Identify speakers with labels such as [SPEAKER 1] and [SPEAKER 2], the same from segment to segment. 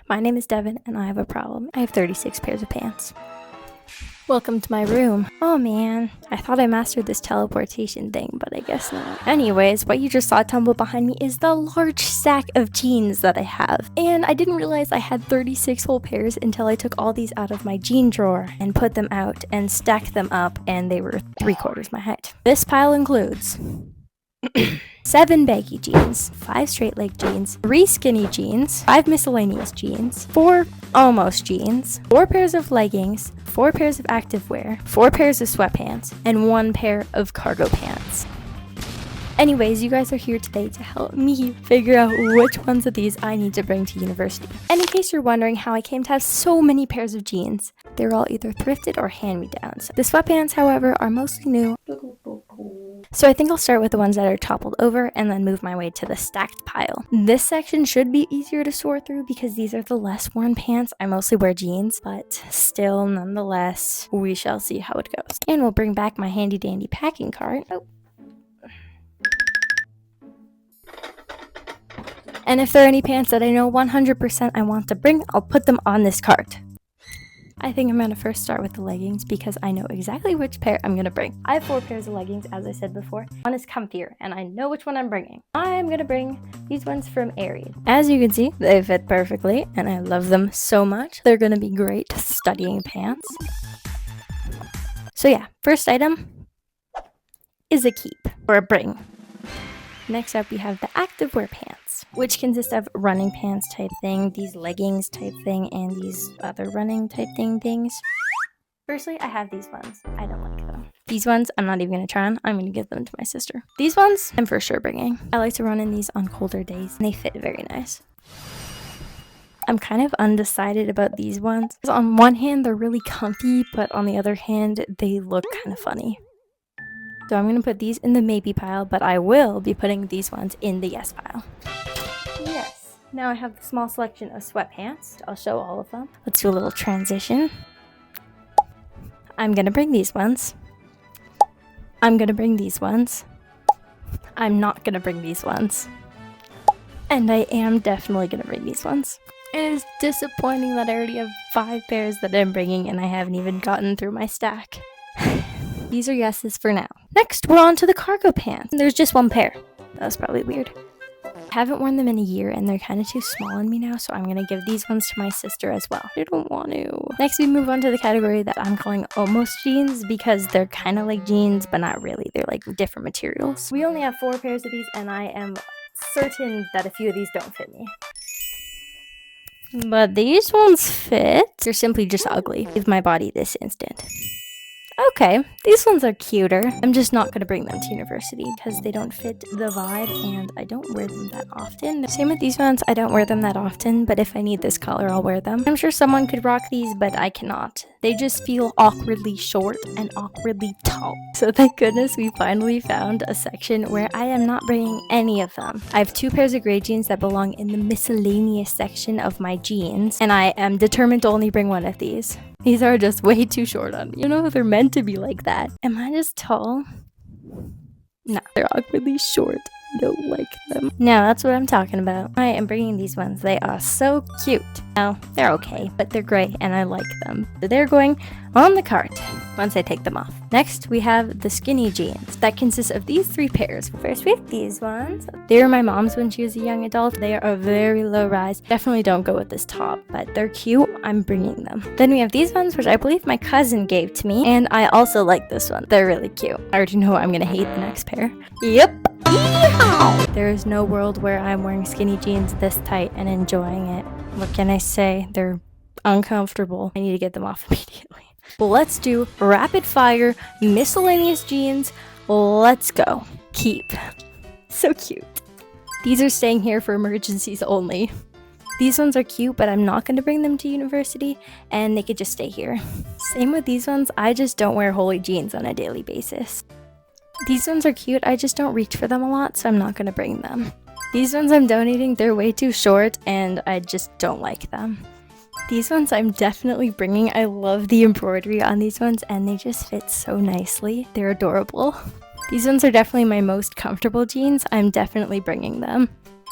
[SPEAKER 1] My name is Devin and I have a problem. I have 36 pairs of pants. Welcome to my room. Oh man, I thought I mastered this teleportation thing, but I guess not. Anyways, what you just saw tumble behind me is the large stack of jeans that I have. And I didn't realize I had 36 whole pairs until I took all these out of my jean drawer and put them out and stacked them up, and they were 3/4 my height. This pile includes 7 baggy jeans, 5 straight leg jeans, 3 skinny jeans, 5 miscellaneous jeans, 4 almost jeans, 4 pairs of leggings, 4 pairs of activewear, 4 pairs of sweatpants, and 1 pair of cargo pants. Anyways, you guys are here today to help me figure out which ones of these I need to bring to university. And in case you're wondering how I came to have so many pairs of jeans, they're all either thrifted or hand-me-downs. The sweatpants, however, are mostly new. So I think I'll start with the ones that are toppled over and then move my way to the stacked pile. This section should be easier to sort through because these are the less worn pants. I mostly wear jeans, but still, nonetheless, we shall see how it goes. And we'll bring back my handy dandy packing cart. And if there are any pants that I know 100% I want to bring, I'll put them on this cart. I think I'm going to first start with the leggings because I know exactly which pair I'm going to bring. I have 4 pairs of leggings, as I said before. One is comfier, and I know which one I'm bringing. I'm going to bring these ones from Aerie. As you can see, they fit perfectly, and I love them so much. They're going to be great studying pants. So yeah, first item is a keep, or a bring. Next up, we have the activewear pants, which consist of running pants type thing, these leggings type thing, and these other running type things. Firstly, I have these ones. I don't like them. These ones, I'm not even going to try on. I'm going to give them to my sister. These ones, I'm for sure bringing. I like to run in these on colder days, and they fit very nice. I'm kind of undecided about these ones. On one hand, they're really comfy, but on the other hand, they look kind of funny. So I'm going to put these in the maybe pile, but I will be putting these ones in the yes pile. Yes. Now I have the small selection of sweatpants. I'll show all of them. Let's do a little transition. I'm going to bring these ones. I'm going to bring these ones. I'm not going to bring these ones. And I am definitely going to bring these ones. It is disappointing that I already have 5 pairs that I'm bringing and I haven't even gotten through my stack. These are yeses for now. Next, we're on to the cargo pants. There's just 1 pair. That was probably weird. I haven't worn them in a year and they're kind of too small on me now, so I'm going to give these ones to my sister as well. I don't want to. Next, we move on to the category that I'm calling almost jeans because they're kind of like jeans, but not really. They're like different materials. We only have 4 pairs of these and I am certain that a few of these don't fit me. But these ones fit. They're simply just ugly. Leave my body this instant. Okay, these ones are cuter. I'm just not going to bring them to university because they don't fit the vibe and I don't wear them that often. Same with these ones, I don't wear them that often, but if I need this color, I'll wear them. I'm sure someone could rock these, but I cannot. They just feel awkwardly short and awkwardly tall. So thank goodness we finally found a section where I am not bringing any of them. I have 2 pairs of gray jeans that belong in the miscellaneous section of my jeans, and I am determined to only bring 1 of these. These are just way too short on me. You know, they're meant to be like that. Am I just tall? No, they're awkwardly short. I don't like them. No, that's what I'm talking about. I am bringing these ones. They are so cute. Now, they're okay, but they're gray and I like them. So they're going on the cart once I take them off. Next, we have the skinny jeans. That consists of these 3 pairs. First, we have these ones. They were my mom's when she was a young adult. They are a very low rise. Definitely don't go with this top, but they're cute. I'm bringing them. Then we have these ones, which I believe my cousin gave to me, and I also like this one. They're really cute. I already know I'm gonna hate the next pair. Yep. Yeehaw! There is no world where I'm wearing skinny jeans this tight and enjoying it. What can I say? They're uncomfortable. I need to get them off immediately. Well, let's do rapid fire miscellaneous jeans. Let's go. Keep. So cute. These are staying here for emergencies only. These ones are cute, but I'm not going to bring them to university, and they could just stay here. Same with these ones. I just don't wear holy jeans on a daily basis. These ones are cute. I just don't reach for them a lot, so I'm not going to bring them. These ones I'm donating. They're way too short, and I just don't like them. These ones I'm definitely bringing. I love the embroidery on these ones, and they just fit so nicely. They're adorable. These ones are definitely my most comfortable jeans. I'm definitely bringing them.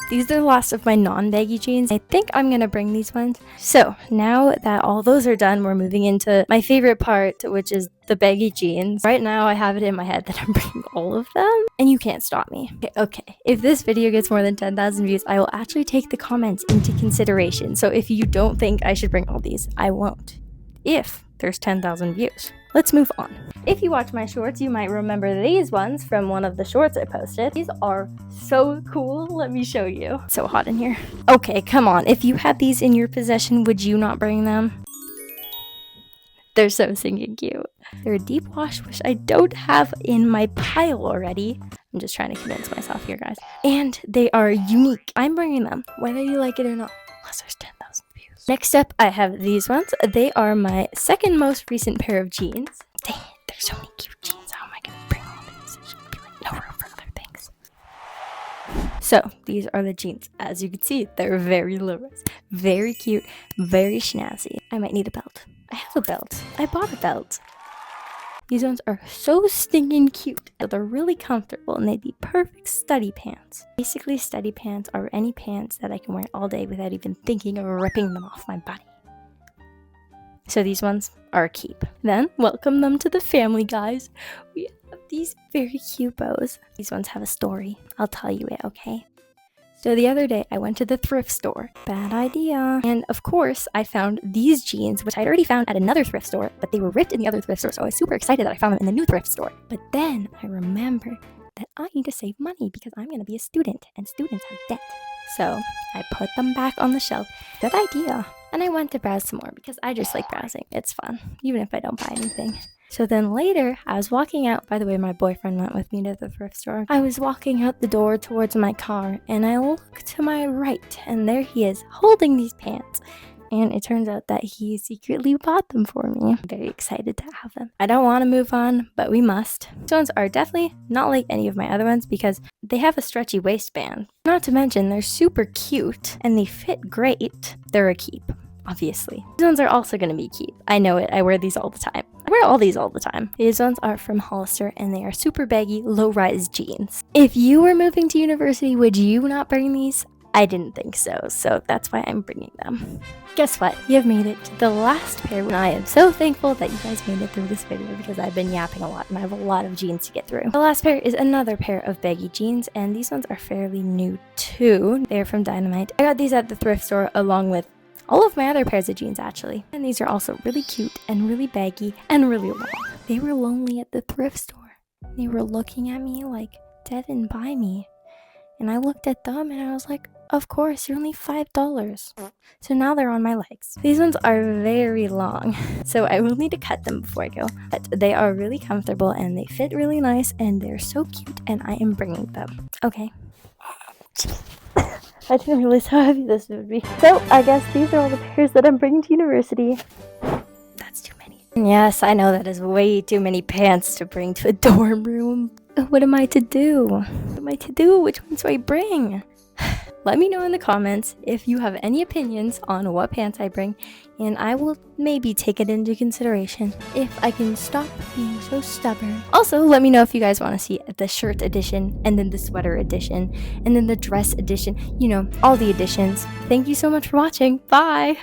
[SPEAKER 1] These are the last of my non-baggy jeans. I think I'm gonna bring these ones. So now that all those are done, we're moving into my favorite part, which is the baggy jeans. Right now I have it in my head that I'm bringing all of them, and you can't stop me. Okay. If this video gets more than 10,000 views, I will actually take the comments into consideration. So if you don't think I should bring all these, I won't. If there's 10,000 views. Let's move on. If you watch my shorts, you might remember these ones from one of the shorts I posted. These are so cool. Let me show you. It's so hot in here. Okay, come on. If you had these in your possession, would you not bring them? They're so stinking cute. They're a deep wash, which I don't have in my pile already. I'm just trying to convince myself here, guys. And they are unique. I'm bringing them, whether you like it or not, unless there's 10,000 views. Next up, I have these ones. They are my second most recent pair of jeans. Dang it, there's so many cute jeans. How am I going to bring all these? There's going to be like no room for other things. So, these are the jeans. As you can see, they're very low rise, very cute, very snazzy. I might need a belt. I have a belt. I bought a belt. These ones are so stinking cute. They're really comfortable and they'd be perfect study pants. Basically, study pants are any pants that I can wear all day without even thinking of ripping them off my body. So these ones are a keep. Then, welcome them to the family, guys. We have these very cute bows. These ones have a story. I'll tell you it, okay? So the other day, I went to the thrift store. Bad idea. And of course, I found these jeans, which I'd already found at another thrift store, but they were ripped in the other thrift store, so I was super excited that I found them in the new thrift store. But then I remembered that I need to save money because I'm going to be a student, and students have debt. So I put them back on the shelf. Good idea. And I went to browse some more because I just like browsing. It's fun, even if I don't buy anything. So then later, I was walking out. By the way, my boyfriend went with me to the thrift store. I was walking out the door towards my car, and I look to my right, and there he is, holding these pants. And it turns out that he secretly bought them for me. I'm very excited to have them. I don't want to move on, but we must. These ones are definitely not like any of my other ones because they have a stretchy waistband. Not to mention, they're super cute, and they fit great. They're a keep. Obviously. These ones are also going to be cute. I know it. I wear these all the time. I wear all these all the time. These ones are from Hollister and they are super baggy, low-rise jeans. If you were moving to university, would you not bring these? I didn't think so, so that's why I'm bringing them. Guess what? You have made it to the last pair, and I am so thankful that you guys made it through this video because I've been yapping a lot and I have a lot of jeans to get through. The last pair is another pair of baggy jeans, and these ones are fairly new too. They're from Dynamite. I got these at the thrift store along with all of my other pairs of jeans, actually. And these are also really cute and really baggy and really long. They were lonely at the thrift store. They were looking at me like dead and by me. And I looked at them and I was like, of course, you're only $5. So now they're on my legs. These ones are very long, so I will need to cut them before I go. But they are really comfortable and they fit really nice and they're so cute and I am bringing them. Okay. I didn't realize how heavy this would be. So, I guess these are all the pairs that I'm bringing to university. That's too many. Yes, I know that is way too many pants to bring to a dorm room. What am I to do? What am I to do? Which ones do I bring? Let me know in the comments if you have any opinions on what pants I bring, and I will maybe take it into consideration if I can stop being so stubborn. Also, let me know if you guys want to see the shirt edition, and then the sweater edition, and then the dress edition, you know, all the editions. Thank you so much for watching. Bye!